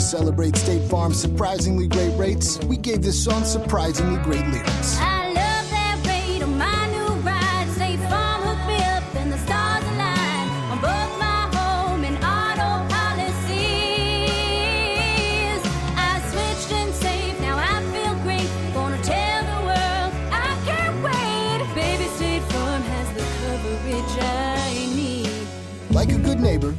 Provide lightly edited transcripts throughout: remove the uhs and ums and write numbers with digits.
celebrate State Farm's surprisingly great rates, we gave this song surprisingly great lyrics. I love that rate on my new ride. State Farm hooked me up and the stars align on both my home and auto policies. I switched and saved, now I feel great. Gonna tell the world I can't wait. Baby, State Farm has the coverage I need. Like a good neighbor,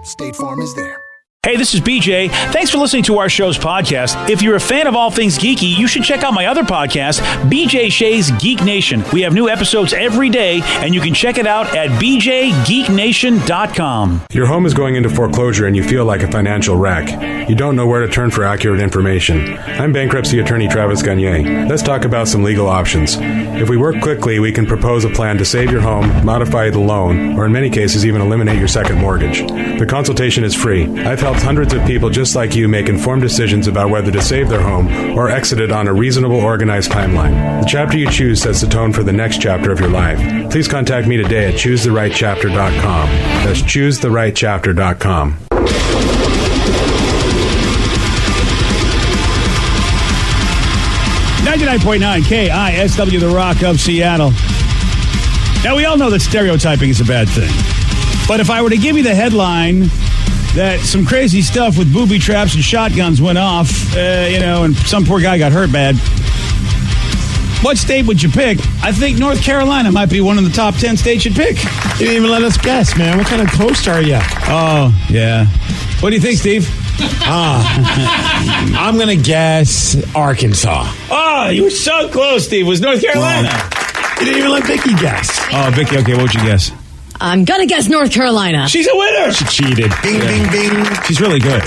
State Farm is there. Hey, this is BJ. Thanks for listening to our show's podcast. If you're a fan of all things geeky, you should check out my other podcast, BJ Shea's Geek Nation. We have new episodes every day, and you can check it out at bjgeeknation.com. Your home is going into foreclosure and you feel like a financial wreck. You don't know where to turn for accurate information. I'm bankruptcy attorney Travis Gagne. Let's talk about some legal options. If we work quickly, we can propose a plan to save your home, modify the loan, or in many cases even eliminate your second mortgage. The consultation is free. I've helped hundreds of people just like you make informed decisions about whether to save their home or exit it on a reasonable, organized timeline. The chapter you choose sets the tone for the next chapter of your life. Please contact me today at choosetherightchapter.com. That's choosetherightchapter.com. 99.9 KISW, The Rock of Seattle. Now, we all know that stereotyping is a bad thing. But if I were to give you the headline that some crazy stuff with booby traps and shotguns went off, and some poor guy got hurt bad, what state would you pick? I think North Carolina might be one of the top 10 states you'd pick. You didn't even let us guess, man. What kind of host are you? Oh, yeah. What do you think, Steve? I'm going to guess Arkansas. Oh, you were so close, Steve. It was North Carolina. You didn't even let Vicky guess. Oh, Vicky, okay, what would you guess? I'm going to guess North Carolina. She's a winner. She cheated. Bing, bing, bing. She's really good.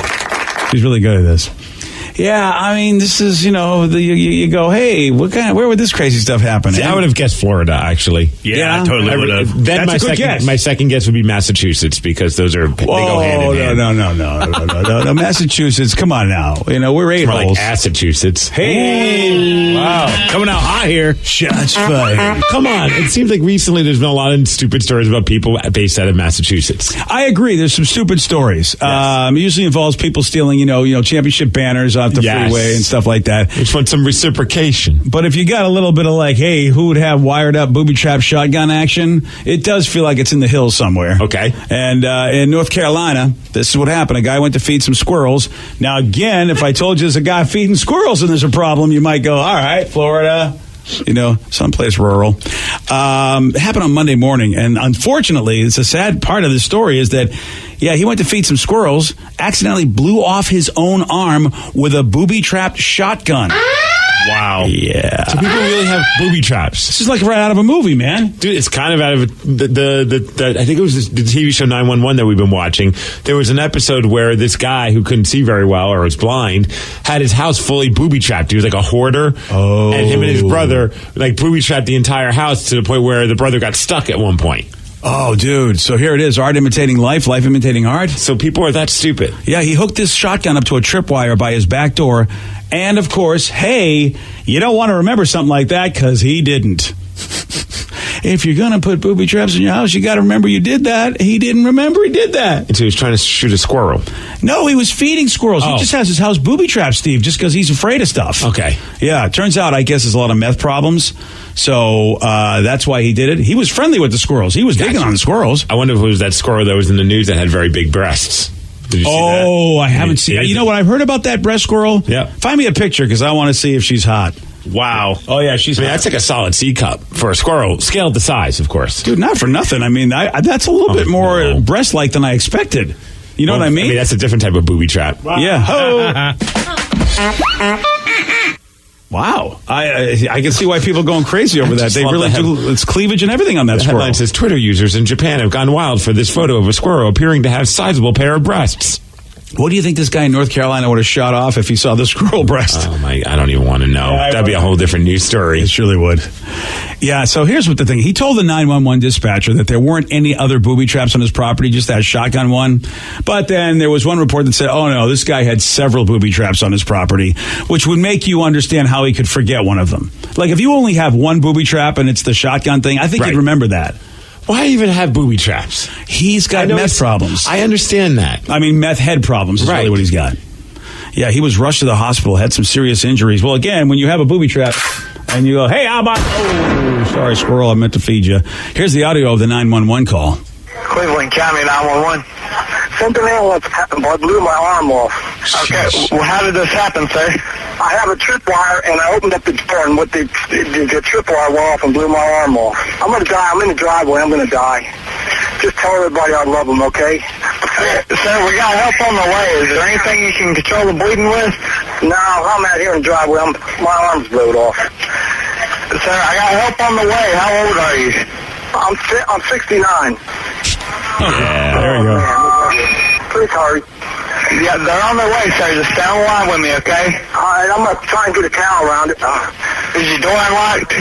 She's really good at this. Yeah, I mean, this is, you go, hey, where would this crazy stuff happen? See, I would have guessed Florida, actually. Yeah, I totally would have. Then my second guess would be Massachusetts, because those are, they go hand in hand. No, Massachusetts, come on now. We're It's more a-holes. like Massachusetts. Hey! Wow. Coming out hot here. Shots fired. Come on. It seems like recently there's been a lot of stupid stories about people based out of Massachusetts. I agree. There's some stupid stories. Yes. It usually involves people stealing, championship banners off the freeway and stuff like that. Just want some reciprocation. But if you got a little bit of hey, who would have wired up booby trap shotgun action? It does feel like it's in the hills somewhere. Okay. And in North Carolina, this is what happened. A guy went to feed some squirrels. Now, again, if I told you there's a guy feeding squirrels and there's a problem, you might go, all right, Florida. Someplace rural. It happened on Monday morning, and unfortunately, it's a sad part of the story is that, he went to feed some squirrels, accidentally blew off his own arm with a booby-trapped shotgun. Wow. Yeah. So people really have booby traps. This is like right out of a movie, man. Dude, it's kind of out of the I think it was the TV show 911 that we've been watching. There was an episode where this guy who couldn't see very well or was blind had his house fully booby trapped. He was like a hoarder. Oh. And him and his brother booby trapped the entire house to the point where the brother got stuck at one point. Oh, dude. So here it is. Art imitating life, life imitating art. So people are that stupid. Yeah, he hooked this shotgun up to a tripwire by his back door. And, of course, hey, you don't want to remember something like that because he didn't. If you're going to put booby traps in your house, you got to remember you did that. He didn't remember he did that. And so he was trying to shoot a squirrel. No, he was feeding squirrels. Oh. He just has his house booby trapped, Steve, just because he's afraid of stuff. Okay. Yeah, it turns out, I guess, there's a lot of meth problems. So that's why he did it. He was friendly with the squirrels. He was digging on the squirrels. I wonder if it was that squirrel that was in the news that had very big breasts. Did you see that? Oh, I haven't seen it. You know what? I've heard about that breast squirrel. Yeah. Find me a picture because I want to see if she's hot. Wow. Oh, yeah, she's hot. That's like a solid C cup for a squirrel. Scaled the size, of course. Dude, not for nothing. I mean, that's a little bit more breast-like than I expected. You know what I mean? That's a different type of booby trap. Wow. Yeah. Wow. I can see why people are going crazy over that. They really do. It's cleavage and everything on that squirrel. The headline says, Twitter users in Japan have gone wild for this photo of a squirrel appearing to have sizable pair of breasts. What do you think this guy in North Carolina would have shot off if he saw the squirrel breast? Oh, my, I don't even want to know. That'd be a whole different news story. It surely would. Yeah, so here's what the thing. He told the 911 dispatcher that there weren't any other booby traps on his property, just that shotgun one. But then there was one report that said, oh, no, this guy had several booby traps on his property, which would make you understand how he could forget one of them. Like, if you only have one booby trap and it's the shotgun thing, I think you'd remember that. Why even have booby traps? He's got meth problems. I understand that. I mean, meth head problems is really what he's got. Yeah, he was rushed to the hospital, had some serious injuries. Well, again, when you have a booby trap and you go, hey, how about... Oh, sorry, squirrel, I meant to feed you. Here's the audio of the 911 call. Cleveland County 911. Something else happened, boy. I blew my arm off. Okay, well, how did this happen, sir? I have a tripwire, and I opened up the door, and what the tripwire went off and blew my arm off. I'm going to die. I'm in the driveway. I'm going to die. Just tell everybody I love them, okay? Sir, we got help on the way. Is there anything you can control the bleeding with? No, I'm out here in the driveway. My arm's blew off. Sir, I got help on the way. How old are you? I'm 69. Yeah, there you go. Pretty sorry. Yeah, they're on their way, sir. Just stay on the line with me, okay? All right, I'm going to try and get a towel around it. Is your door unlocked?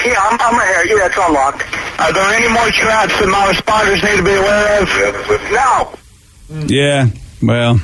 Yeah, I'm right here. Yeah, it's unlocked. Are there any more traps that my responders need to be aware of? No. Yeah, well...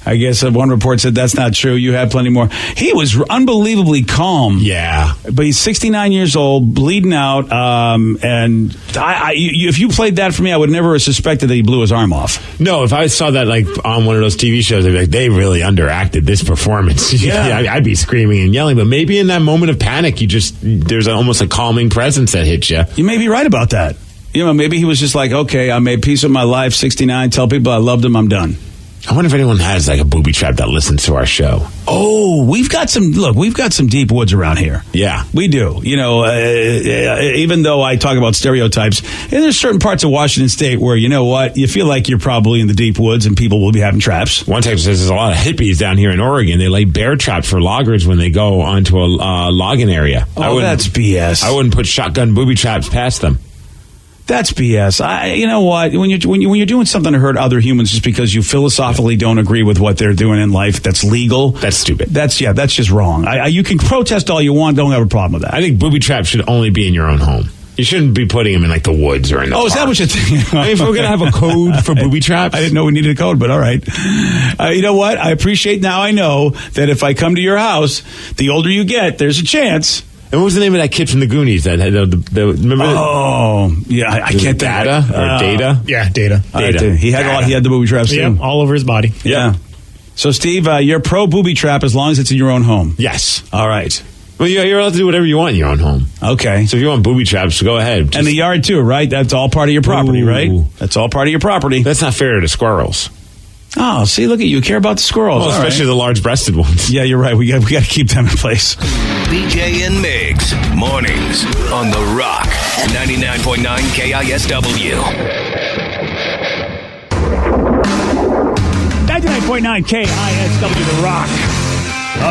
I guess one report said that's not true. You had plenty more. He was unbelievably calm. Yeah. But he's 69 years old, bleeding out. And if you played that for me, I would never have suspected that he blew his arm off. No, if I saw that like on one of those TV shows, I'd be like, they really underacted this performance. Yeah. I'd be screaming and yelling. But maybe in that moment of panic, there's almost a calming presence that hits you. You may be right about that. You know, maybe he was just like, okay, I made peace with my life, 69, tell people I loved them, I'm done. I wonder if anyone has like a booby trap that listens to our show. Oh, we've got some deep woods around here. Yeah. We do. You know, even though I talk about stereotypes, and there's certain parts of Washington State where, you know what, you feel like you're probably in the deep woods and people will be having traps. One text says there's a lot of hippies down here in Oregon. They lay bear traps for loggers when they go onto a logging area. Oh, that's BS. I wouldn't put shotgun booby traps past them. That's BS. You know what? When you're doing something to hurt other humans just because you philosophically don't agree with what they're doing in life, that's legal. That's stupid. That's just wrong. You can protest all you want. Don't have a problem with that. I think booby traps should only be in your own home. You shouldn't be putting them in like the woods or in the park. Is that what you're thinking? I mean, if we're going to have a code for booby traps. I didn't know we needed a code, but all right. You know what? I appreciate now I know that if I come to your house, the older you get, there's a chance. And what was the name of that kid from the Goonies? That had remember? Oh, yeah, I can't. Data or Data? Yeah, Data. He had the booby traps too. Yeah, all over his body. Yeah. So, Steve, you're pro booby trap as long as it's in your own home. Yes. All right. Well, you're allowed to do whatever you want in your own home. Okay. So if you want booby traps, go ahead. And the yard too, right? That's all part of your property, right? That's all part of your property. That's not fair to squirrels. Oh, see, look at you. Care about the squirrels. Well, especially the large-breasted ones. Yeah, you're right. We got to keep them in place. BJ and Migs, mornings on The Rock, 99.9 KISW. 99.9 KISW, The Rock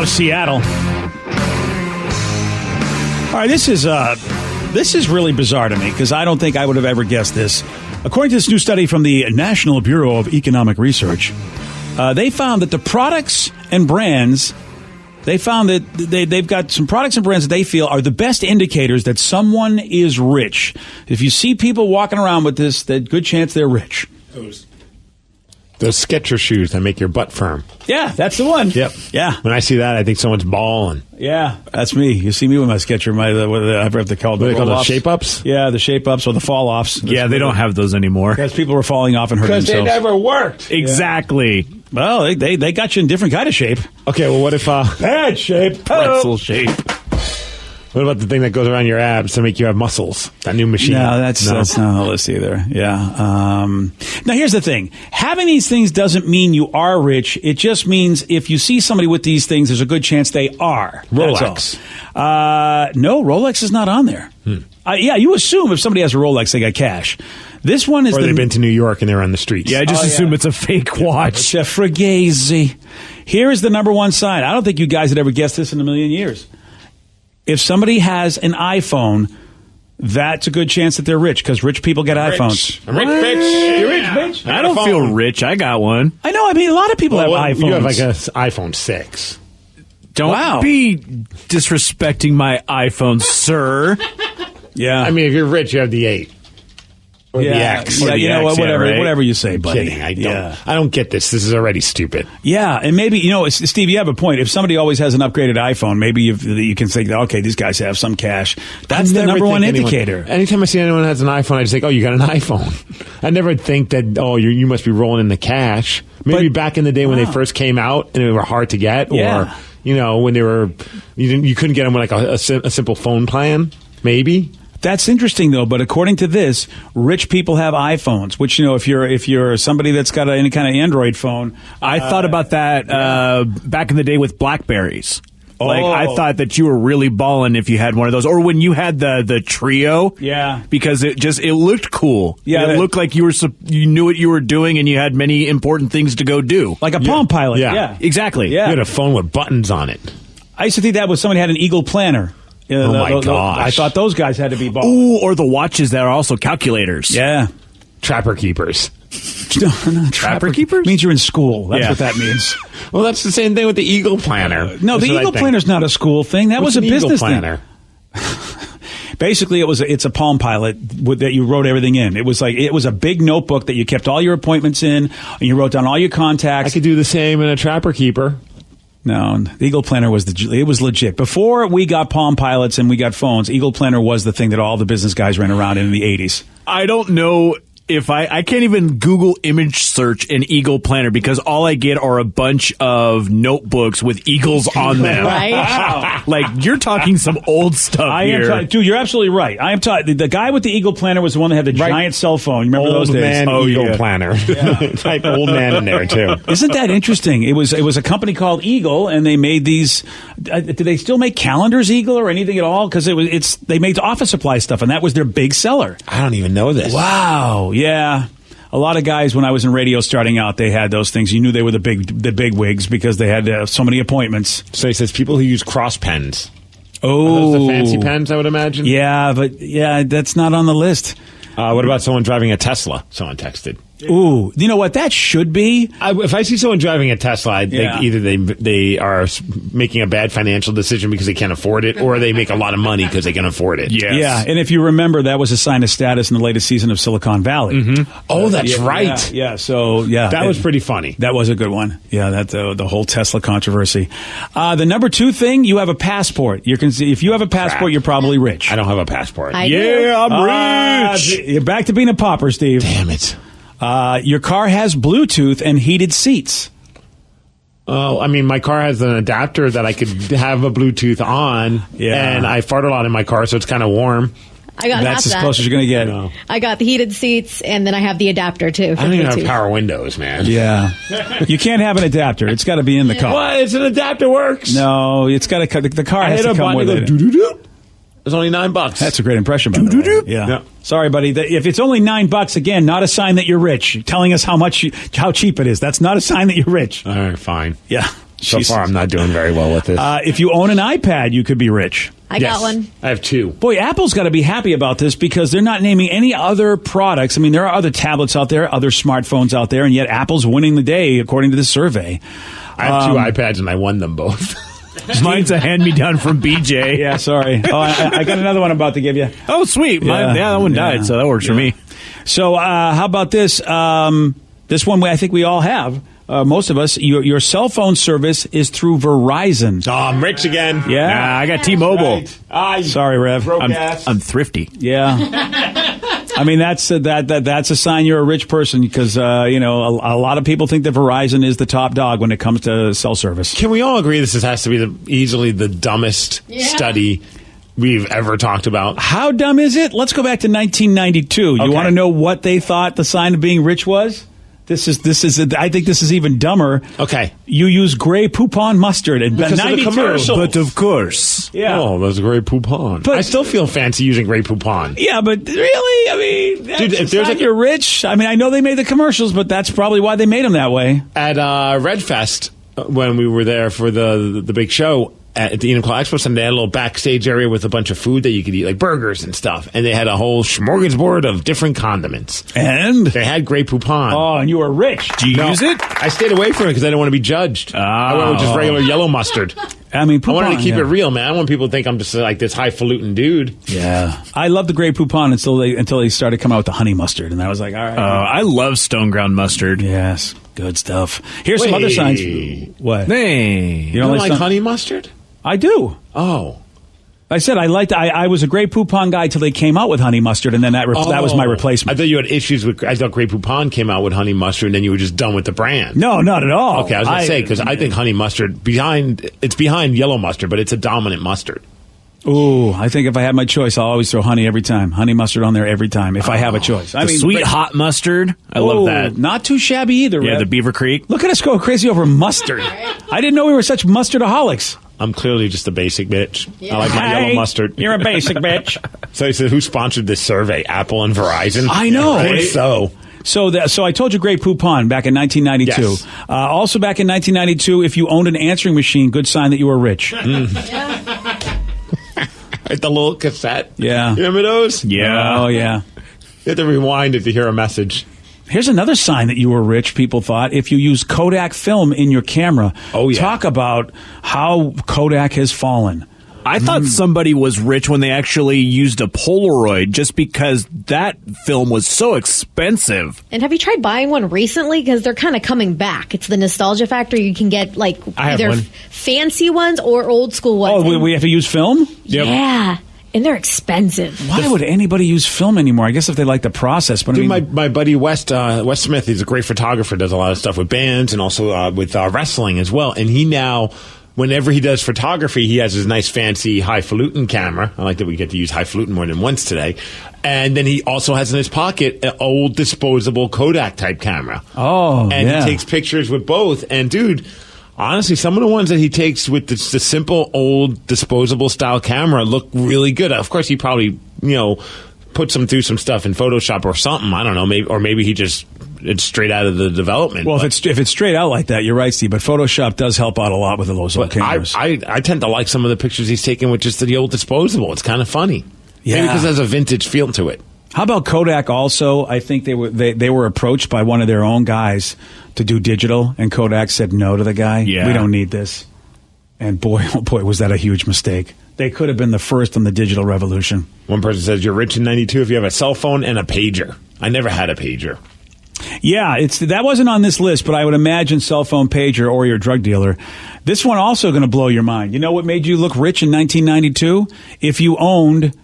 of Seattle. All right, this is really bizarre to me because I don't think I would have ever guessed this. According to this new study from the National Bureau of Economic Research, they found that the products and brands, they found that they've got some products and brands that they feel are the best indicators that someone is rich. If you see people walking around with this, that good chance they're rich. Those Skechers shoes that make your butt firm. Yeah, that's the one. Yep. Yeah. When I see that, I think someone's balling. Yeah, that's me. You see me with my Sketcher, I have to call What do they call those, shape-ups? Yeah, the shape-ups or the fall-offs. Yeah, they don't have those anymore. Because people were falling off and hurting themselves. Because they never worked. Exactly. Yeah. Well, they got you in different kind of shape. Okay, well, what if... bad shape. Pretzel shape. What about the thing that goes around your abs to make you have muscles? That new machine? No, that's not on the list either. Yeah. Now, here's the thing. Having these things doesn't mean you are rich. It just means if you see somebody with these things, there's a good chance they are. Rolex. No, Rolex is not on there. Yeah, you assume if somebody has a Rolex, they got cash. This one is... Or they've been to New York and they're on the streets. Yeah, I just assume it's a fake watch. It's a Fragazi. Here is the number one sign. I don't think you guys had ever guessed this in a million years. If somebody has an iPhone, that's a good chance that they're rich because rich people get iPhones. I'm rich, bitch. You're rich, bitch. I don't feel rich. I got one. I know. I mean, a lot of people have iPhones. You have like an iPhone 6. Don't be disrespecting my iPhone, sir. Yeah. I mean, if you're rich, you have the 8. Or the Yeah, X. yeah, Or the you know X, what? Whatever, right? whatever you say, buddy. Kidding. I don't. Yeah. I don't get this. This is already stupid. Yeah, and maybe, Steve, you have a point. If somebody always has an upgraded iPhone, maybe you can think, okay, these guys have some cash. That's the number one indicator. Anytime I see anyone has an iPhone, I just think, oh, you got an iPhone. I never think that, oh, you must be rolling in the cash. Maybe back in the day when they first came out and they were hard to get, or when they were, you couldn't get them with like a simple phone plan. Maybe. That's interesting, though. But according to this, rich people have iPhones. Which if you're somebody that's got any kind of Android phone, I thought about that back in the day with Blackberries. Like, I thought that you were really balling if you had one of those, or when you had the Trio. Yeah, because it looked cool. Yeah, it looked like you knew what you were doing, and you had many important things to go do, like a Palm Pilot. Yeah, exactly. Yeah, you had a phone with buttons on it. I used to think that was somebody had an Eagle Planner. Oh my gosh! I thought those guys had to be bought. Ooh, or the watches that are also calculators. Yeah, Trapper keepers. No, Trapper keepers means you're in school. That's what that means. Well, that's the same thing with the Eagle Planner. No, the Eagle Planner's not a school thing. That was a business planner? thing. Basically, it's a Palm Pilot that you wrote everything in. It was a big notebook that you kept all your appointments in, and you wrote down all your contacts. I could do the same in a Trapper keeper. No, the Eagle Planner was legit. Before we got Palm Pilots and we got phones, Eagle Planner was the thing that all the business guys ran around in the 80s. I don't know if I can't even Google image search an Eagle Planner because all I get are a bunch of notebooks with eagles on them. Right? Wow. Like, you're talking some old stuff here. Dude, you're absolutely right. I am talking. The guy with the Eagle Planner was the one that had the giant cell phone. You remember those days? Man Eagle Planner. Type old man in there too. Isn't that interesting? It was a company called Eagle, and they made these. Do they still make calendars, Eagle, or anything at all? Because they made office supply stuff, and that was their big seller. I don't even know this. Wow. Yeah. A lot of guys, when I was in radio starting out, they had those things. You knew they were the big wigs because they had so many appointments. So he says people who use cross pens. Oh. Are those the fancy pens, I would imagine? Yeah, but that's not on the list. What about someone driving a Tesla? Someone texted. Ooh, you know what? That should be. If I see someone driving a Tesla, I think either they are making a bad financial decision because they can't afford it, or they make a lot of money because they can afford it. Yes. Yeah, and if you remember, that was a sign of status in the latest season of Silicon Valley. Mm-hmm. Oh, that's right. Yeah, so, That was pretty funny. That was a good one. Yeah, that the whole Tesla controversy. The number 2 thing, you have a passport. You can see, if you have a passport, you're probably rich. I don't have a passport. I do. I'm rich. You're back to being a pauper, Steve. Damn it. Your car has Bluetooth and heated seats. Oh, I mean, my car has an adapter that I could have a Bluetooth on, and I fart a lot in my car, so it's kind of warm. I got That's as that. close as you're going to get. No. I got the heated seats, and then I have the adapter too. For I don't even have Bluetooth. power windows, man. Yeah. You can't have an adapter. It's got to be in the car. What? It's an adapter works. No, it's got to. The car I has hit to a come button with and it. go doo-doo-doo. It's only $9. That's a great impression, by the way. Yeah. Sorry, buddy. If it's only $9, again, not a sign that you're rich. You're telling us how cheap it is. That's not a sign that you're rich. All right, fine. Yeah. So far, I'm not doing very well with this. If you own an iPad, you could be rich. I got one. I have 2. Boy, Apple's got to be happy about this because they're not naming any other products. I mean, there are other tablets out there, other smartphones out there, and yet Apple's winning the day according to this survey. I have 2 iPads, and I won them both. Mine's a hand-me-down from BJ. Yeah, sorry. Oh, I got another one I'm about to give you. Oh, sweet. Mine, that one died, so that works for me. So how about this? This one I think we all have. Most of us, your cell phone service is through Verizon. Oh, I'm rich again. Yeah. Nah, I got T-Mobile. Right. Sorry, Rev. I'm thrifty. Yeah. I mean, that's a sign you're a rich person because, a lot of people think that Verizon is the top dog when it comes to cell service. Can we all agree this has to be easily the dumbest study we've ever talked about? How dumb is it? Let's go back to 1992. You want to know what they thought the sign of being rich was? This is. I think this is even dumber. Okay. You use gray poupon mustard and Because of the 92. commercials. But of course. Yeah. Oh, that's Grey Poupon. But- I still feel fancy using Grey Poupon. Yeah, but really, I mean, that's Dude, if there's not you're rich. I mean, I know they made the commercials, but that's probably why they made them that way. At Redfest, when we were there for the big show, at the Enumclaw Expo Center, they had a little backstage area with a bunch of food that you could eat, like burgers and stuff. And they had a whole smorgasbord of different condiments. And They had Grey Poupon. oh, and you were rich. Do you use it? I stayed away from it because I didn't want to be judged. I went with just regular yellow mustard. I mean, I wanted to keep yeah. it real, man. I don't want people to think I'm just like this highfalutin dude. Yeah. I loved the Grey Poupon until they started coming out with the honey mustard. And I was like, all right. I love stone ground mustard. Yes. Good stuff. Here's some other signs. What? Hey. You You don't like honey mustard? I do. Oh. I said I was a Grey Poupon guy till they came out with honey mustard, and then that was my I replacement. thought you had issues with. I thought Grey Poupon came out with honey mustard, and then you were just done with the brand. No, not at all. Okay, I was going to say because I think honey mustard it's behind yellow mustard, but it's a dominant mustard. Ooh, I think if I had my choice, I'll always throw honey every time. Honey mustard on there every time if I have a choice. I The sweet hot mustard. I love that. Not too shabby either. Yeah, Red. the Beaver Creek. Look at us go crazy over mustard. I didn't know we were such mustardaholics. I'm clearly just a basic bitch. I like my yellow mustard. You're a basic bitch. So he said, who sponsored this survey? Apple and Verizon? I know. Yeah, right? So I told you Grey Poupon back in 1992. Yes. Also back in 1992, if you owned an answering machine, good sign that you were rich. Right, the little cassette. Yeah. You remember those? Yeah. Oh, yeah. You had to rewind it to hear a message. Here's another sign that you were rich, people thought, if you use Kodak film in your camera. Oh, yeah. Talk about how Kodak has fallen. I thought somebody was rich when they actually used a Polaroid just because that film was so expensive. And have you tried buying one recently? Because they're kind of coming back. It's the nostalgia factor. You can get like I have either one. fancy ones or old school ones. Oh, we have to use film? Yeah. And they're expensive. Why would anybody use film anymore? I guess if they like the process. But I Dude, mean, my buddy West Smith, he's a great photographer, does a lot of stuff with bands and also with wrestling as well. And he now, whenever he does photography, he has his nice fancy highfalutin camera. I like that we get to use highfalutin more than once today. And then he also has in his pocket an old disposable Kodak type camera. Oh, and yeah. he takes pictures with both. And dude, honestly, some of the ones that he takes with the simple old disposable style camera look really good. Of course, he probably puts them through some stuff in Photoshop or something. I don't know, maybe he just it's straight out of the development. Well, if it's straight out like that, you're right, Steve. But Photoshop does help out a lot with those old cameras. I tend to like some of the pictures he's taken with just the old disposable. It's kind of funny. Yeah. Maybe because it has a vintage feel to it. How about Kodak also? I think they were approached by one of their own guys to do digital, and Kodak said no to the guy. Yeah. We don't need this. And boy, oh boy, was that a huge mistake. They could have been the first in the digital revolution. One person says you're rich in 92 if you have a cell phone and a pager. I never had a pager. Yeah, that wasn't on this list, but I would imagine cell phone, pager, or your drug dealer. This one also going to blow your mind. You know what made you look rich in 1992? If you owned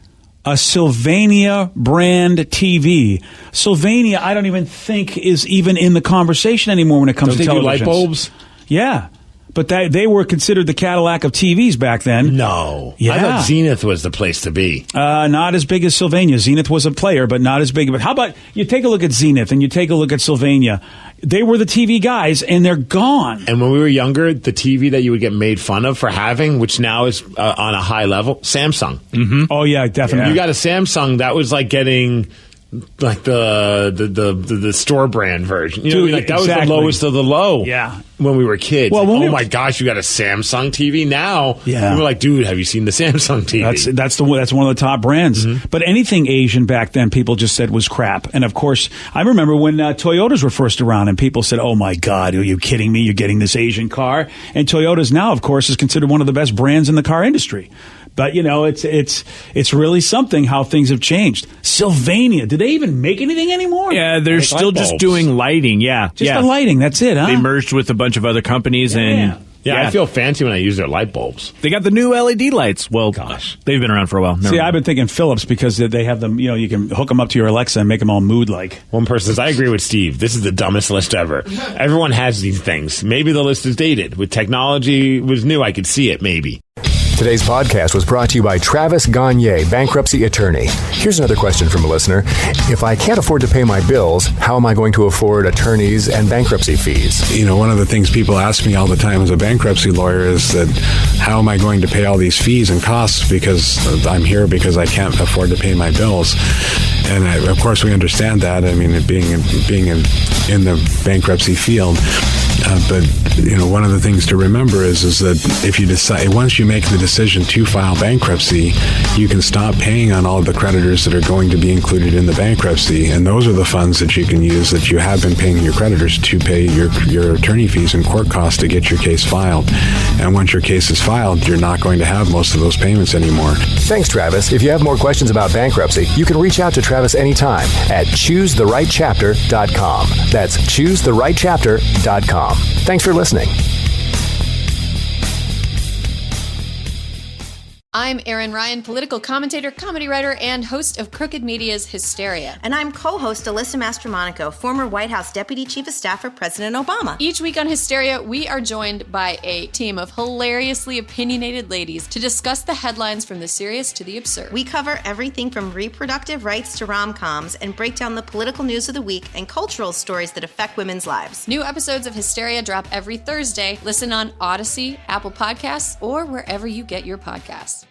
a Sylvania brand TV. Sylvania, I don't even think is even in the conversation anymore when it comes Don't to they do televisions. light bulbs? Yeah. But they were considered the Cadillac of TVs back then. No. Yeah. I thought Zenith was the place to be. Not as big as Sylvania. Zenith was a player, but not as big. But how about you take a look at Zenith and you take a look at Sylvania? They were the TV guys, and they're gone. And when we were younger, the TV that you would get made fun of for having, which now is on a high level, Samsung. Mm-hmm. Oh, yeah, definitely. You got a Samsung, that was like getting like the store brand version. You know what I mean? Like that was the lowest of the low. Yeah. When we were kids. Well, Like, my gosh, you got a Samsung TV now. Yeah. We were like, dude, have you seen the Samsung TV? That's one of the top brands. But anything Asian back then, people just said was crap. And of course, I remember when Toyotas were first around, and people said, "Oh my God, are you kidding me? You're getting this Asian car." And Toyotas now, of course, is considered one of the best brands in the car industry. But it's really something how things have changed. Sylvania, do they even make anything anymore? Yeah, they're still just doing lighting. Yeah, Just the lighting. That's it, huh? They merged with a bunch of other companies, and Yeah, I feel fancy when I use their light bulbs. They got the new LED lights. Well, gosh, they've been around for a while. See, I've been thinking Philips because they have them. You can hook them up to your Alexa and make them all mood-like. One person says, I agree with Steve. This is the dumbest list ever. Everyone has these things. Maybe the list is dated. With technology was new, I could see it, maybe. Today's podcast was brought to you by Travis Gagne, bankruptcy attorney. Here's another question from a listener. If I can't afford to pay my bills, how am I going to afford attorneys and bankruptcy fees? One of the things people ask me all the time as a bankruptcy lawyer is that how am I going to pay all these fees and costs because I'm here because I can't afford to pay my bills. And of course we understand that. I mean, being in the bankruptcy field. But one of the things to remember is that if you decide, once you make the decision to file bankruptcy, you can stop paying on all of the creditors that are going to be included in the bankruptcy, and those are the funds that you can use that you have been paying your creditors to pay your attorney fees and court costs to get your case filed. And once your case is filed, you're not going to have most of those payments anymore. Thanks, Travis. If you have more questions about bankruptcy, you can reach out to Travis anytime at choosetherightchapter.com. That's choosetherightchapter.com. Thanks for listening. I'm Erin Ryan, political commentator, comedy writer, and host of Crooked Media's Hysteria. And I'm co-host Alyssa Mastromonaco, former White House Deputy Chief of Staff for President Obama. Each week on Hysteria, we are joined by a team of hilariously opinionated ladies to discuss the headlines from the serious to the absurd. We cover everything from reproductive rights to rom-coms and break down the political news of the week and cultural stories that affect women's lives. New episodes of Hysteria drop every Thursday. Listen on Odyssey, Apple Podcasts, or wherever you get your podcasts.